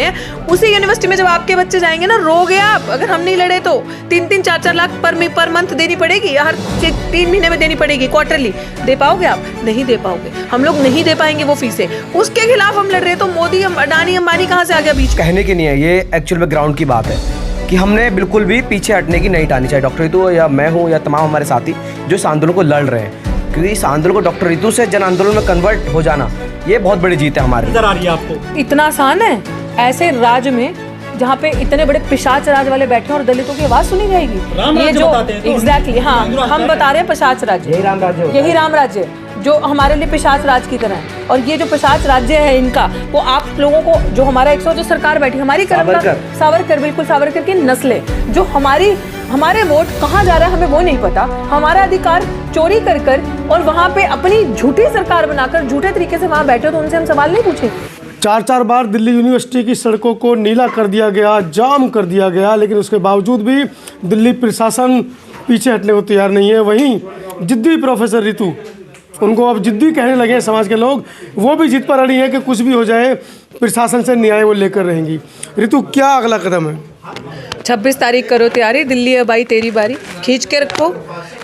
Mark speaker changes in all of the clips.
Speaker 1: हैं। उसी यूनिवर्सिटी में जब आपके बच्चे जाएंगे ना, रोगे आप अगर हम नहीं लड़े तो। 3-3, 4-4 लाख पर मंथ देनी पड़ेगी, हर 3 महीने में देनी पड़ेगी, क्वार्टरली। दे पाओगे आप? नहीं दे पाओगे। हम लोग नहीं दे पाएंगे वो फीसें, उसके खिलाफ हम लड़ रहे हैं। तो मोदी, अडानी, अंबानी कहाँ से आ गया बीच?
Speaker 2: कहने की नहीं है, ये एक्चुअल में ग्राउंड की बात है कि हमने बिल्कुल भी पीछे हटने की नहीं टानी, चाहे डॉक्टर रितु या मैं हूँ या तमाम हमारे साथी जो इस आंदोलन को लड़ रहे हैं, क्योंकि इस आंदोलन को डॉक्टर रितु से जन आंदोलन में कन्वर्ट हो जाना, ये बहुत बड़ी जीत है हमारी।
Speaker 3: नजर आ रही है आपको?
Speaker 1: इतना आसान है? ऐसे राज्य में जहाँ पे इतने बड़े पिशाच राज वाले बैठे हैं और दलितों की आवाज सुनी जाएगी? ये जो एग्जैक्टली, हाँ, हम बता रहे हैं पिशाच राज्य, यही राम राज्य जो हमारे लिए पिशाच राज की तरह है। और ये जो पिशाच राज्य है इनका, वो आप लोगों को, जो हमारा 100 जो सरकार बैठी, हमारी सावरकर, बिल्कुल सावरकर की नस्लें, जो हमारे वोट कहाँ जा रहा है हमें वो नहीं पता, हमारा अधिकार चोरी कर और वहाँ पे अपनी झूठी सरकार बनाकर झूठे तरीके से वहाँ बैठे, तो उनसे हम सवाल नहीं पूछे।
Speaker 4: 4 बार दिल्ली यूनिवर्सिटी की सड़कों को नीला कर दिया गया, जाम कर दिया गया, लेकिन उसके बावजूद भी दिल्ली प्रशासन पीछे हटने को तैयार नहीं है। वहीं जिद्दी प्रोफेसर रितु, उनको अब जिद्दी कहने लगे हैं समाज के लोग, वो भी जिद पर अड़ी है कि कुछ भी हो जाए प्रशासन से न्याय वो लेकर रहेंगी। रितु, क्या अगला कदम है?
Speaker 1: 26 तारीख करो तैयारी, दिल्ली अब आई तेरी बारी, खींच के रखो।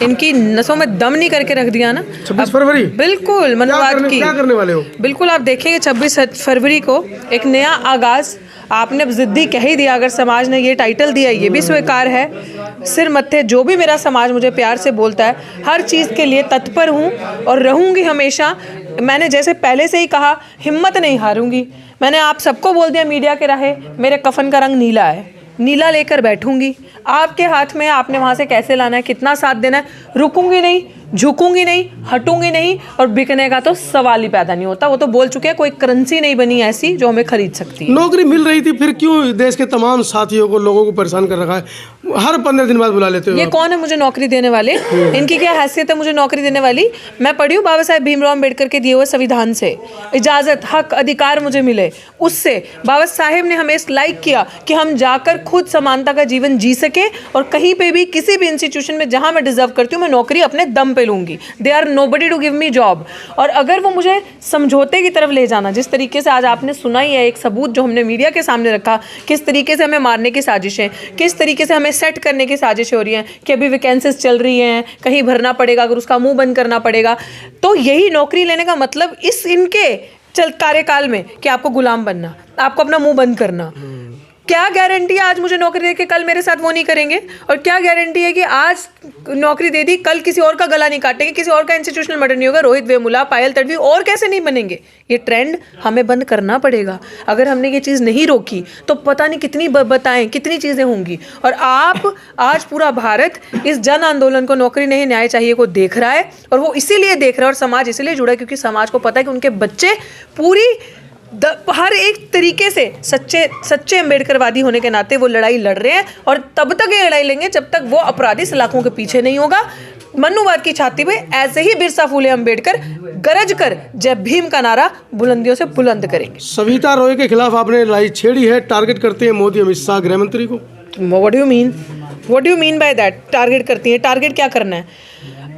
Speaker 1: इनकी नसों में दम नहीं करके रख दिया ना।
Speaker 4: 26 फरवरी
Speaker 1: बिल्कुल मनवाद की,
Speaker 4: क्या करने वाले हो?
Speaker 1: बिल्कुल आप देखेंगे 26 फरवरी को एक नया आगाज। आपने जिद्दी कह ही दिया, अगर समाज ने ये टाइटल दिया, ये भी स्वीकार है। सिर मत्थे जो भी मेरा समाज मुझे प्यार से बोलता है, हर चीज़ के लिए तत्पर हूँ और रहूँगी हमेशा। मैंने जैसे पहले से ही कहा, हिम्मत नहीं हारूंगी। मैंने आप सबको बोल दिया मीडिया के राहे, मेरे कफन का रंग नीला है, नीला लेकर बैठूंगी। आपके हाथ में, आपने वहाँ से कैसे लाना है, कितना साथ देना है। रुकूंगी नहीं, झुकूंगी नहीं, हटूंगी नहीं, और बिकने का तो सवाल ही पैदा नहीं होता। वो तो बोल चुके हैं, कोई करेंसी नहीं बनी ऐसी जो हमें खरीद सकती है।
Speaker 4: नौकरी मिल रही थी, फिर क्यों देश के तमाम साथियों को, लोगों को परेशान कर रखा है? हर 15 दिन बाद बुला लेते हो।
Speaker 1: ये कौन है मुझे नौकरी देने वाले? इनकी क्या हैसियत है मुझे नौकरी देने वाली? मैं पढ़ी हूँ बाबा साहेब भीमराव अम्बेडकर के दिए हुए संविधान से, इजाज़त, हक, अधिकार मुझे मिले उससे। बाबा साहेब ने हमें लाइक किया कि हम जाकर खुद समानता का जीवन जी सके, और कहीं पे भी, किसी भी इंस्टीट्यूशन में जहाँ मैं डिजर्व करती हूँ, मैं नौकरी अपने दम पे लूँगी। They are nobody to give me job. और अगर वो मुझे समझौते की तरफ ले जाना, जिस तरीके से आज आपने सुना ही है, एक सबूत जो हमने मीडिया के सामने रखा, किस तरीके से हमें मारने की साजिशें, किस तरीके से हमें सेट करने की साजिशें हो रही हैं कि अभी वैकेंसीज चल रही हैं, कहीं भरना पड़ेगा, अगर उसका मुंह बंद करना पड़ेगा। तो यही नौकरी लेने का मतलब इस इनके कार्यकाल में कि आपको गुलाम बनना, आपको अपना मुंह बंद करना। क्या गारंटी है आज मुझे नौकरी दे के कल मेरे साथ वो नहीं करेंगे? और क्या गारंटी है कि आज नौकरी दे दी, कल किसी और का गला नहीं काटेंगे, किसी और का इंस्टीट्यूशनल मर्डर नहीं होगा? रोहित वेमुला, पायल तडवी और कैसे नहीं बनेंगे? ये ट्रेंड हमें बंद करना पड़ेगा। अगर हमने ये चीज़ नहीं रोकी तो पता नहीं कितनी बताएं कितनी चीज़ें होंगी। और आप आज पूरा भारत इस जन आंदोलन को, नौकरी नहीं न्याय चाहिए को देख रहा है, और वो इसीलिए देख रहा है, और समाज इसीलिए जुड़ा है क्योंकि समाज को पता है कि उनके बच्चे पूरी हर एक तरीके से सच्चे अम्बेडकरवादी होने के नाते वो लड़ाई लड़ रहे हैं। और तब तक ये लड़ाई लेंगे जब तक वो अपराधी सलाखों के पीछे नहीं होगा। मनुवाद की छाती में ऐसे ही बिरसा फूले अम्बेडकर गरज कर जय भीम का नारा बुलंदियों से बुलंद करेंगे।
Speaker 4: सविता रॉय के खिलाफ आपने लड़ाई छेड़ी है, टारगेट करते हैं मोदी, अमित शाह, गृह मंत्री को।
Speaker 1: What do you mean by that? Target करती है? टारगेट क्या करना है?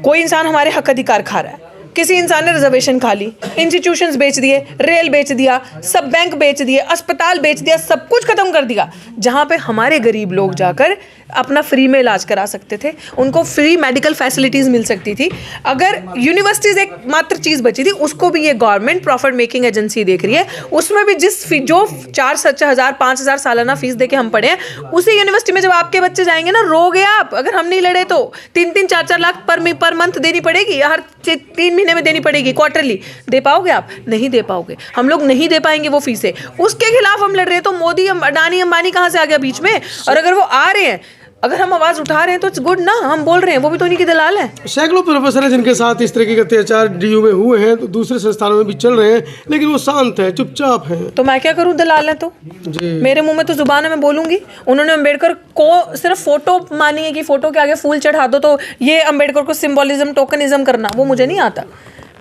Speaker 1: कोई इंसान हमारे हक अधिकार खा रहा है, किसी इंसान ने रिजर्वेशन खा ली, इंस्टीट्यूशंस बेच दिए, रेल बेच दिया, सब बैंक बेच दिए, अस्पताल बेच दिया, सब कुछ खत्म कर दिया। जहाँ पे हमारे गरीब लोग जाकर अपना फ्री में इलाज करा सकते थे, उनको फ्री मेडिकल फैसिलिटीज़ मिल सकती थी। अगर यूनिवर्सिटीज़ एक मात्र चीज़ बची थी, उसको भी ये गवर्नमेंट प्रॉफिट मेकिंग एजेंसी देख रही है। उसमें भी जो 4-5 हज़ार सालाना फीस दे के हम पढ़े हैं, उसी यूनिवर्सिटी में जब आपके बच्चे जाएंगे ना, रोगे आप अगर हम नहीं लड़े तो। 3-3, 4-4 लाख पर मंथ देनी पड़ेगी, हर 3 महीने में देनी पड़ेगी, क्वार्टरली। दे पाओगे आप? नहीं दे पाओगे। हम लोग नहीं दे पाएंगे वो फीसें, उसके खिलाफ हम लड़ रहे हैं। तो मोदी, अडानी, अंबानी कहाँ से आ गया बीच में? और अगर वो आ रहे हैं, अगर हम आवाज उठा रहे हैं तो इट्स गुड ना, हम बोल रहे हैं, वो भी तो उन्हीं की दलाल है।
Speaker 4: सैकड़ों प्रोफेसर हैं जिनके साथ इस तरह के अत्याचार डीयू में हुए हैं, तो दूसरे संस्थानों में भी चल रहे हैं, लेकिन वो शांत है, चुपचाप है।
Speaker 1: तो मैं क्या करूं? दलाल है तो जी। मेरे मुंह में तो जुबान है, मैं बोलूंगी। उन्होंने अम्बेडकर को सिर्फ फोटो मानी है कि फोटो के आगे फूल चढ़ा दो, तो ये अम्बेडकर को सिंबोलिज्म, टोकनिज्म करना, वो मुझे नहीं आता।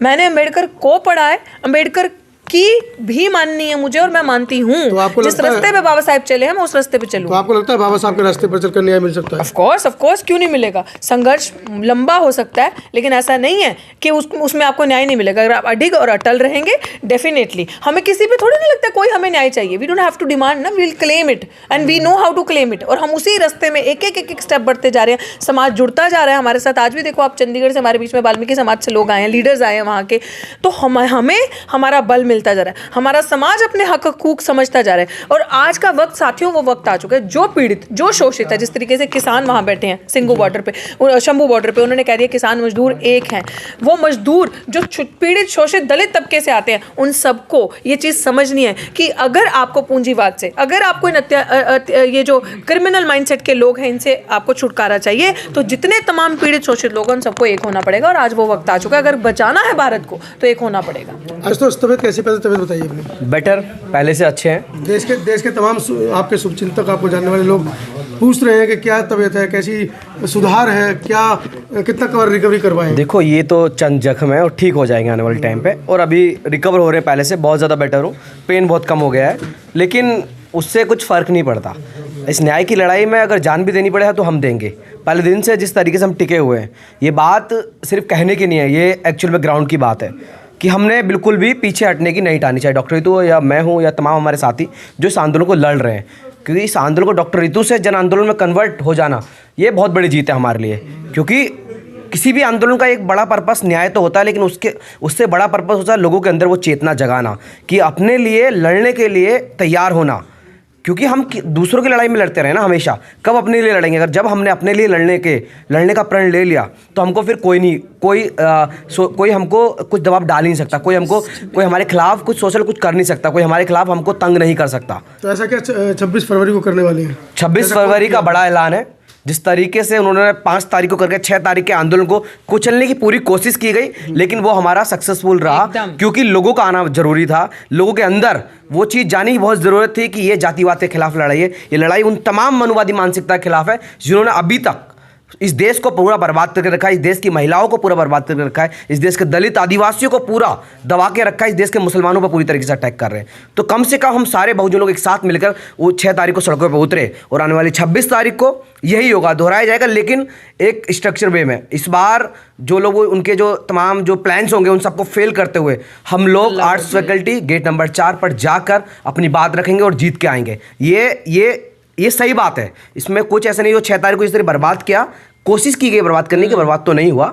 Speaker 1: मैंने अम्बेडकर को पढ़ा है, अम्बेडकर की भी माननी है मुझे, और मैं मानती हूँ।
Speaker 4: तो आपको
Speaker 1: जिस
Speaker 4: लगता है-
Speaker 1: रास्ते पे बाबा साहेब चले हैं मैं उस रास्ते पे चलूँ।
Speaker 4: तो आपको लगता है बाबा साहब के रास्ते पर चलकर न्याय मिल सकता है?
Speaker 1: ऑफ कोर्स क्यों नहीं मिलेगा। संघर्ष लंबा हो सकता है, लेकिन ऐसा नहीं है कि उसमें आपको न्याय नहीं मिलेगा। अगर आप अडिग और अटल रहेंगे, डेफिनेटली हमें किसी पे थोड़ी नहीं लगता कोई हमें न्याय चाहिए। We don't have to demand ना, we will claim it and we know how to claim it. और हम उसी रास्ते में एक एक स्टेप बढ़ते जा रहे हैं। समाज जुड़ता जा रहा है हमारे साथ। आज भी देखो आप, चंडीगढ़ से हमारे बीच में वाल्मीकि समाज से लोग आए हैं, लीडर्स आए हैं वहाँ के। तो हमें हमारा बल मिलता जा रहा है, हमारा समाज अपने हक हकूक समझता जा रहा है। और आज का वक्त साथियों, वो वक्त आ चुका है जो पीड़ित, जो शोषित है, जिस तरीके से किसान वहाँ बैठे हैं सिंघू बॉर्डर पे, शंभू बॉर्डर पे, उन्होंने कह दिया किसान मजदूर एक हैं। वो मजदूर जो पीड़ित शोषित दलित तबके से आते हैं, उन सबको ये चीज़ समझनी है कि अगर आपको पूंजीवाद से, अगर आपको ये जो क्रिमिनल माइंडसेट के लोग हैं, इनसे आपको छुटकारा चाहिए, तो जितने तमाम पीड़ित शोषित लोग हैं उन सबको एक होना पड़ेगा। और आज वो वक्त आ चुका है। अगर बचाना है भारत को तो एक होना पड़ेगा।
Speaker 4: आज तो तबियत कैसी, पहले तबियत बताइए अपनी।
Speaker 2: बेटर, पहले से अच्छे हैं।
Speaker 4: देश के तमाम आपके शुभचिंतक, आपको जानने वाले लोग पूछ रहे हैं कि क्या तबीयत है, कैसी सुधार है, क्या कितना कवर रिकवरी करवाएं?
Speaker 2: देखो, ये तो चंद जख्म है और ठीक हो जाएंगे आने वाले टाइम पे। और अभी रिकवर हो रहे हैं, पहले से बहुत ज़्यादा बेटर हो, पेन बहुत कम हो गया है, लेकिन उससे कुछ फ़र्क नहीं पड़ता। इस न्याय की लड़ाई में अगर जान भी देनी पड़े तो हम देंगे। पहले दिन से जिस तरीके से हम टिके हुए हैं, ये बात सिर्फ कहने की नहीं है, ये एक्चुअल में ग्राउंड की बात है कि हमने बिल्कुल भी पीछे हटने की नहीं टानी, चाहे डॉक्टर रितु हो या मैं हूँ या तमाम हमारे साथी जो इस आंदोलन को लड़ रहे हैं। क्योंकि इस आंदोलन को डॉक्टर रितु से जन आंदोलन में कन्वर्ट हो जाना, ये बहुत बड़ी जीत है हमारे लिए। क्योंकि किसी भी आंदोलन का एक बड़ा पर्पस न्याय तो होता है, लेकिन उससे बड़ा पर्पस होता है लोगों के अंदर वो चेतना जगाना कि अपने लिए लड़ने के लिए तैयार होना। क्योंकि हम दूसरों की लड़ाई में लड़ते रहे ना हमेशा, कब अपने लिए लड़ेंगे? अगर जब हमने अपने लिए लड़ने का प्रण ले लिया तो हमको फिर कोई हमको कुछ दबाव डाल नहीं सकता, कोई हमारे खिलाफ कुछ सोशल कुछ कर नहीं सकता, कोई हमारे खिलाफ हमको तंग नहीं कर सकता।
Speaker 4: तो ऐसा क्या 26 फरवरी को करने वाले हैं?
Speaker 2: 26 फरवरी का बड़ा ऐलान है। जिस तरीके से उन्होंने 5 तारीख को करके 6 तारीख के आंदोलन को कुचलने की पूरी कोशिश की गई, लेकिन वो हमारा सक्सेसफुल रहा, क्योंकि लोगों का आना जरूरी था। लोगों के अंदर वो चीज़ जानी की बहुत ज़रूरत थी कि ये जातिवाद के खिलाफ लड़ाई है। ये लड़ाई उन तमाम मनुवादी मानसिकता के खिलाफ है जिन्होंने अभी तक इस देश को पूरा बर्बाद करके रखा है, इस देश की महिलाओं को पूरा बर्बाद करके रखा है, इस देश के दलित आदिवासियों को पूरा दबा के रखा है, इस देश के मुसलमानों पर पूरी तरीके से अटैक कर रहे हैं। तो कम से कम हम सारे बहुजन लोग एक साथ मिलकर वो 6 तारीख को सड़कों पर उतरे, और आने वाली 26 तारीख को यही होगा, दोहराया जाएगा, लेकिन एक स्ट्रक्चर वे में। इस बार जो लोग उनके जो तमाम जो प्लान्स होंगे उन सबको फेल करते हुए हम लोग आर्ट्स फैकल्टी गेट नंबर 4 पर जाकर अपनी बात रखेंगे और जीत के आएंगे। ये सही बात है, इसमें कुछ ऐसा नहीं जो 6 तारीख को इस तरह बर्बाद किया, कोशिश की गई बर्बाद करने की, बर्बाद तो नहीं हुआ।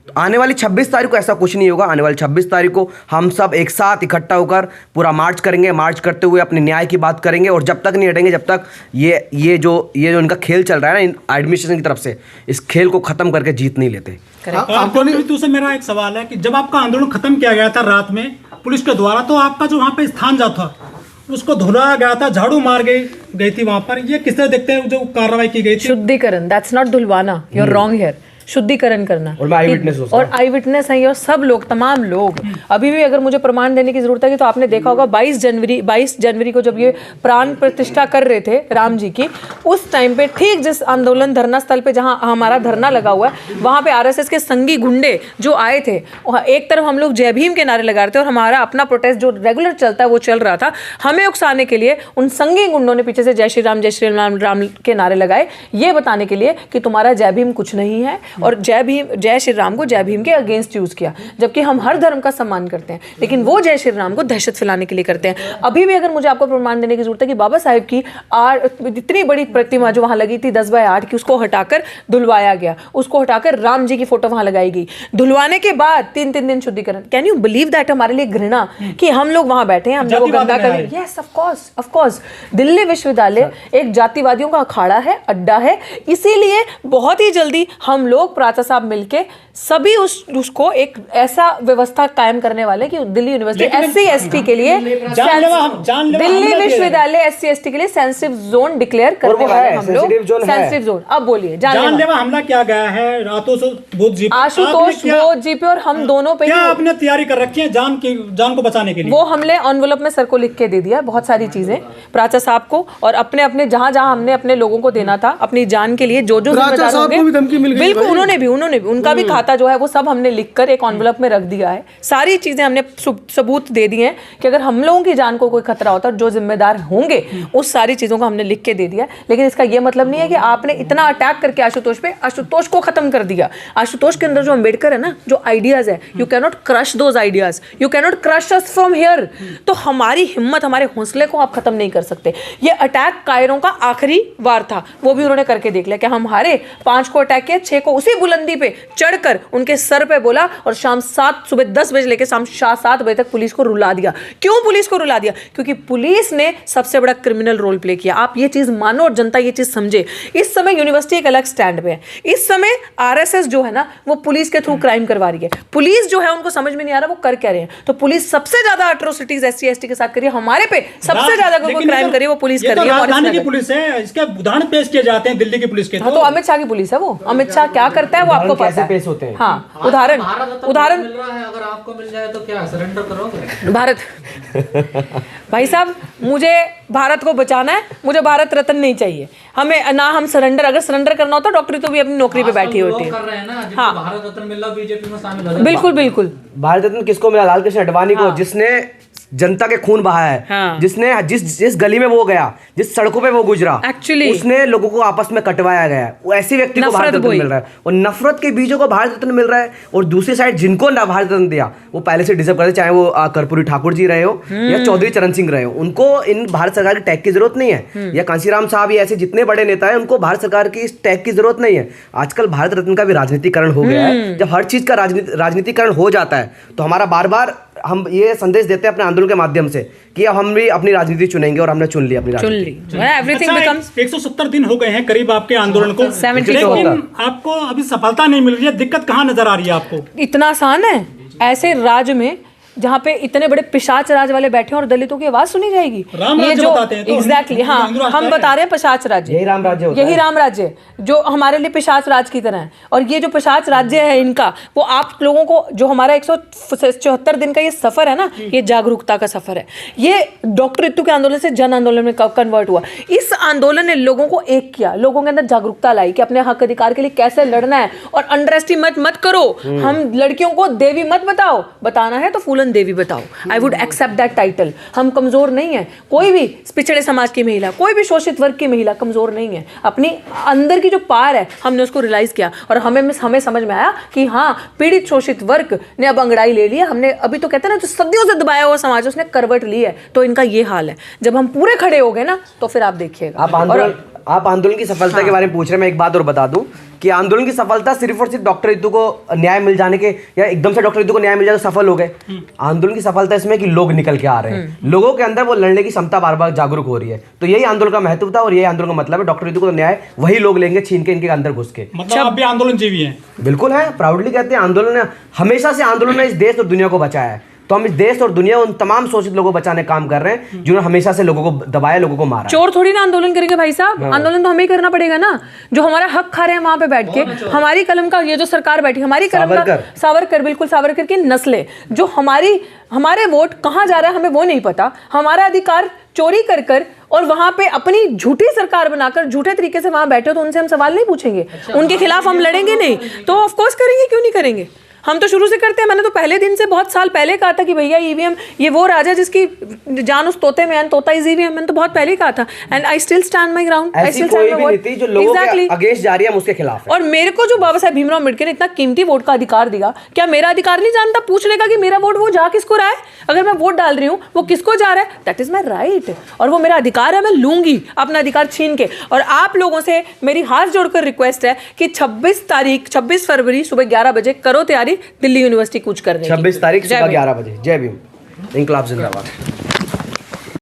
Speaker 2: तो आने वाली 26 तारीख को ऐसा कुछ नहीं होगा। आने वाली 26 तारीख को हम सब एक साथ इकट्ठा होकर पूरा मार्च करेंगे, मार्च करते हुए अपने न्याय की बात करेंगे, और जब तक नहीं हटेंगे, जब तक ये जो इनका खेल चल रहा है ना एडमिनिस्ट्रेशन की तरफ से, इस खेल को खत्म करके जीत नहीं लेते।
Speaker 3: आपको रितु से मेरा एक सवाल है कि जब आपका आंदोलन खत्म किया गया था रात में पुलिस के द्वारा, तो आपका जो वहाँ पे स्थान जा था उसको धुलाया गया था, झाड़ू मार गई थी वहां पर, ये किस तरह देखते हैं जो कार्रवाई की गई थी?
Speaker 1: शुद्धिकरण, दैट्स नॉट धुलवाना, यू आर रॉन्ग हियर। शुद्धिकरण करना,
Speaker 2: और मैं आई विटनेस हूं,
Speaker 1: और आई विटनेस है, और सब लोग, तमाम लोग। अभी भी अगर मुझे प्रमाण देने की जरूरत है तो आपने देखा होगा 22 जनवरी को जब ये प्राण प्रतिष्ठा कर रहे थे राम जी की, उस टाइम पे ठीक जिस आंदोलन धरना स्थल पे जहां हमारा धरना लगा हुआ है, वहां पे आरएसएस के संगी गुंडे जो आए थे, एक तरफ हम लोग जय भीम के नारे लगा रहे थे और हमारा अपना प्रोटेस्ट जो रेगुलर चलता है वो चल रहा था। हमें उकसाने के लिए उन संगी गुंडों ने पीछे से जय श्री राम राम के नारे लगाए, ये बताने के लिए कि तुम्हारा जय भीम कुछ नहीं है, और जय श्री राम को जय भीम के अगेंस्ट यूज किया। जबकि हम हर धर्म का सम्मान करते हैं, लेकिन वो जय श्री राम को दहशत फैलाने के लिए करते हैं। अभी भी अगर मुझे आपको प्रमाण देने की जरूरत है कि बाबा साहेब की इतनी बड़ी प्रतिमा जो वहां लगी थी 10x8 की, उसको हटाकर धुलवाया गया, उसको हटाकर राम जी की फोटो वहां लगाई गई। धुलवाने के बाद 3 दिन शुद्धिकरण। Can you believe that? हमारे लिए घृणा कि हम लोग वहां बैठे हैं, हमने वो गंदा कर। यस, ऑफ कोर्स दिल्ली विश्वविद्यालय एक जातिवादियों का अखाड़ा है, अड्डा है। इसीलिए बहुत ही जल्दी हम लोग प्राचा साहब मिलके सभी उसको एक ऐसा व्यवस्था कायम करने वाले कि दिल्ली यूनिवर्सिटी SC/ST के लिए, दिल्ली विश्वविद्यालय SC/ST के लिए सेंसिटिव जोन डिक्लेयर करने वाले हम लोग। Sensitive zone. अब बोलिए, जानलेवा
Speaker 3: हमला किया गया है
Speaker 1: आशुतोष बोध जी पे, और हम दोनों पे।
Speaker 3: क्या आपने तैयारी कर रखी है जान को बचाने के लिए?
Speaker 1: वो हमने एनवेलप में सर को लिख के दे दिया बहुत सारी चीजें प्राचा साहब को, और अपने जहां हमने अपने लोगों को देना था अपनी जान के लिए, जो जिम्मेदार होंगे। बिल्कुल, उन्होंने भी उनका भी खाता जो है वो सब हमने लिखकर एक एनवलप में रख दिया है। सारी चीजें हमने सबूत दे दिए हैं कि अगर हम लोगों की जान को कोई खतरा होता है, जो जिम्मेदार होंगे उस सारी चीजों को हमने लिख के दे दिया। लेकिन इसका ये मतलब नहीं है कि आपने इतना अटैक करके आशुतोष पे आशुतोष को खत्म कर दिया। आशुतोष के अंदर जो अम्बेडकर है ना, जो आइडियाज है, you can not crush those ideas, you can not crush us from here. तो हमारी हिम्मत, हमारे हौसले को आप खत्म नहीं कर सकते। ये अटैक कायरों का आखिरी वार था, वो भी उन्होंने करके देख लिया कि हम हारे। 5 को अटैक किया, 6 को उसी बुलंदी पे चढ़कर उनके सर पे बोला और सुबह 10 बजे लेके शाम 7 बजे तक पुलिस को रुला दिया। क्यों पुलिस को रुला दिया? क्योंकि पुलिस ने सबसे बड़ा क्रिमिनल रोल प्ले किया। आप ये चीज मानो और जनता ये चीज समझे। इस समय यूनिवर्सिटी एक अलग स्टैंड पे है। इस समय आरएसएस जो है ना, वो पुलिस के थ्रू क्राइम करवा रही है। पुलिस जो है उनको समझ में नहीं आ रहा वो कर क्या रहे हैं। तो पुलिस सबसे ज्यादा अट्रोसिटीज SC ST के साथ करिए, हमारे पे सबसे ज्यादा कोई क्राइम करिए वो पुलिस कर रही है।
Speaker 3: राजधानी की पुलिस है, इसके उदाहरण पेश किए जाते हैं दिल्ली की पुलिस के।
Speaker 1: हाँ, तो अमित शाह की पुलिस है वो। अमित शाह क्या करता है वो आपको पता है।
Speaker 2: पेश होते हैं।
Speaker 1: हाँ, उदाहरण
Speaker 5: मिल रहा है, अगर आपको मिल जाए तो क्या सरेंडर करोगे?
Speaker 1: भारत भाई साहब, मुझे भारत को बचाना है, मुझे भारत रत्न नहीं चाहिए। हमें ना हम सरेंडर, अगर सरेंडर करना होता डॉक्टरी तो भी अपनी नौकरी पे बैठी होती है।
Speaker 5: कर रहे हैं ना,
Speaker 1: हाँ,
Speaker 5: भारत रत्न मिल रहा, बीजेपी में शामिल हो जाए।
Speaker 1: बिल्कुल बिल्कुल।
Speaker 2: भारत रत्न किसको मिला? लाल कृष्ण आडवाणी को, जिसने जनता के खून बहाया है।
Speaker 1: हाँ।
Speaker 2: जिसने जिस गली में वो गया, जिस सड़कों पे वो गुजरा,
Speaker 1: Actually,
Speaker 2: उसने लोगों को आपस में कटवाया गया है। वो ऐसी व्यक्ति को भारत रत्न मिल रहा है, और नफरत के बीजों को भारत रत्न मिल रहा है। और दूसरी साइड जिनको ना भारत रत्न दिया वो पहले से डिजर्व करते, चाहे वो कर्पूरी ठाकुर जी रहे हो या चौधरी चरण सिंह रहे हो। उनको इन भारत सरकार की टैग की जरूरत नहीं है, या कांशीराम साहब या ऐसे जितने बड़े नेता है उनको भारत सरकार की इस टैग की जरूरत नहीं है। आजकल भारत रत्न का भी राजनीतिकरण हो गया है। जब हर चीज का राजनीतिकरण हो जाता है तो हमारा बार बार हम ये संदेश देते हैं अपने आंदोलन के माध्यम से कि अब हम भी अपनी राजनीति चुनेंगे, और हमने चुन ली अपनी राजनीति।
Speaker 1: Everything becomes.
Speaker 3: 170 दिन हो गए हैं करीब आपके आंदोलन को,
Speaker 1: 72
Speaker 3: लेकिन आपको अभी सफलता नहीं मिल रही है। दिक्कत कहाँ नजर आ रही है आपको?
Speaker 1: इतना आसान है? ऐसे राज्य में जहाँ पे इतने बड़े पिशाच राज वाले बैठे हैं और दलितों की आवाज सुनी जाएगी, ये जो एग्जैक्टली, हाँ, हम बता रहे हैं पिशाच राज्य,
Speaker 2: यही राम राज्य होता है।
Speaker 1: यही राम राज्य जो हमारे लिए पिशाच राज की तरह है। और ये जो पिशाच राज्य है इनका, वो आप लोगों को, जो हमारा 174 दिन का ये सफर है ना, ये जागरूकता का सफर है। ये डॉक्टर रितु के आंदोलन से जन आंदोलन में कन्वर्ट हुआ। इस आंदोलन ने लोगों को एक किया, लोगों के अंदर जागरूकता लाई कि अपने हक अधिकार के लिए कैसे लड़ना है। और अंडर एस्टिमेट मत करो, हम लड़कियों को देवी मत बताओ, बताना है तो फूलन देवी बताओ। I would accept that title. हम कमजोर नहीं है, कोई भी पिछड़े समाज की महिला, कोई भी शोषित वर्ग की महिला कमजोर नहीं है। अपनी अंदर की जो पार है हमने उसको रियलाइज किया, और हमें समझ में आया कि हाँ, पीड़ित शोषित वर्ग ने अब अंगड़ाई ले लिया। हमने अभी तो कहते हैं ना, जो सदियों से दबाया हुआ समाज उसने करवट ली है। तो इनका ये हाल है। जब हम पूरे खड़े हो गए ना, तो फिर आप देखिएगा।
Speaker 2: आप आंदोलन की सफलता के बारे में पूछ रहे हैं। मैं एक बात और बता दूं कि आंदोलन की सफलता सिर्फ और सिर्फ डॉक्टर रितु को न्याय मिल जाने के, या एकदम से डॉक्टर रितु को न्याय मिल जाए तो सफल हो गए। आंदोलन की सफलता इसमें कि लोग निकल के आ रहे हैं, लोगों के अंदर वो लड़ने की क्षमता बार बार जागरूक हो रही है। तो यही आंदोलन का महत्व था, और यही आंदोलन का मतलब है। डॉक्टर रितु को तो न्याय वही लोग लेंगे छीन के, इनके अंदर घुस के।
Speaker 3: मतलब आप भी आंदोलन जीवी हैं?
Speaker 2: बिल्कुल है, प्राउडली कहते हैं। आंदोलन ने हमेशा से, आंदोलन ने इस देश और दुनिया को बचाया है। तो हम इस देश और दुनिया, उन तमाम शोषित लोगों को बचाने काम कर रहे हैं जिन्होंने हमेशा से लोगों को दबाया, लोगों को मारा।
Speaker 1: चोर थोड़ी ना आंदोलन करेंगे भाई साहब। आंदोलन तो हमें ही करना पड़ेगा ना, जो हमारा हक खा रहे हैं वहां पे बैठ के। हमारी कलम का ये जो सरकार बैठी, हमारी कलम का सावरकर, बिल्कुल सावरकर की नस्लें, जो हमारे वोट कहाँ जा रहा है हमें वो नहीं पता। हमारा अधिकार चोरी कर और वहां पे अपनी झूठी सरकार बनाकर झूठे तरीके से वहां बैठे, तो उनसे हम सवाल नहीं पूछेंगे? उनके खिलाफ हम लड़ेंगे नहीं? तो ऑफकोर्स करेंगे, क्यों नहीं करेंगे? हम तो शुरू से करते हैं। मैंने तो पहले दिन से, बहुत साल पहले कहा था कि भैया ईवीएम, ये वो राजा जिसकी जान उस तोते में, तोता इज ईवीएम। मैंने तो बहुत पहले कहा था, and I still stand my ground. I still stand my word.
Speaker 2: जो लोगों के अगेंस्ट जा रही है, हम उसके खिलाफ है।
Speaker 1: और मेरे को जो बाबा साहेब भीमराव अम्बेडकर ने इतना कीमती वोट का अधिकार दिया, क्या मेरा अधिकार नहीं जानता पूछने का कि मेरा वोट वो जा किसको रहा है? अगर मैं वोट डाल रही हूँ, वो किसको जा रहा है? दैट इज माई राइट, और वो मेरा अधिकार है। मैं लूंगी अपना अधिकार छीन के। और आप लोगों से मेरी हाथ जोड़कर रिक्वेस्ट है कि 26 फरवरी सुबह 11 बजे करो तैयारी दिल्ली यूनिवर्सिटी कूच करने की।
Speaker 2: 26 तारीख सुबह 11 बजे। जय भीम, इंकलाब जिंदाबाद।